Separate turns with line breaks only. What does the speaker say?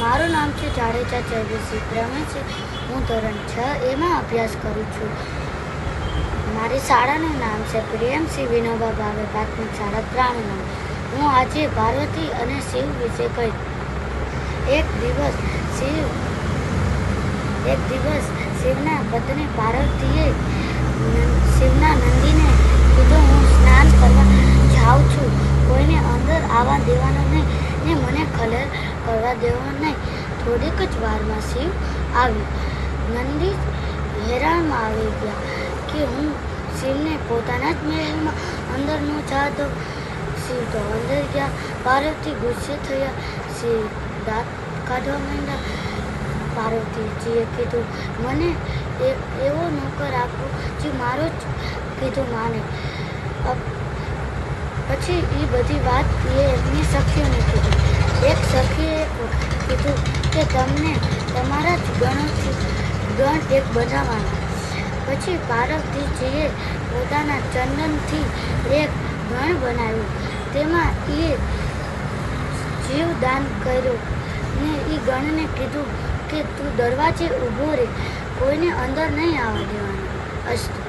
મારું નામ છે જાડેજા ચૈતરસિંહ પ્રમેશ છે. હું ધોરણ 6 એમાં અભ્યાસ કરું છું. મારી શાળાનું નામ છે પ્રિયમશ્રી વિનોબા ભાવે પ્રાથમિક શાળા ત્રાણું. હું આજે પાર્વતી અને શિવ વિશે કહીશ. એક દિવસ શિવના પત્ની પાર્વતીએ શિવના નંદીને કીધું, હું સ્નાન કરવા જાઉં છું, કોઈને અંદર આવવા દેવાનું નહીં ને મને ખલેલ કરવા દેવાનું નહીં. થોડીક જ વારમાં શિવ આવ્યો. નંદી હેરાનમાં આવી ગયા કે હું શિવને પોતાના જ મહેલમાં અંદર ન જવા દઉં. શિવ તો અંદર ગયા. પાર્વતી ગુસ્સે થયા. શિવ દાંત કાઢવા માંડ્યા. પાર્વતીજીએ કીધું, મને એવો નોકર આપો જે મારો જ કીધું માને. પછી એ બધી વાત એમની સખીઓને કીધી. એક સખીએ કીધું કે તમને તમારા જ ગણ એક બનાવવાના. પછી પાર્વતીજીએ પોતાના ચંદનથી એક ગણ બનાવ્યું. તેમાં એ જીવદાન કર્યું ને એ ગણને કીધું કે તું દરવાજે ઊભો રહે, કોઈને અંદર નહીં આવવા દેવાનું. અસ્તુ.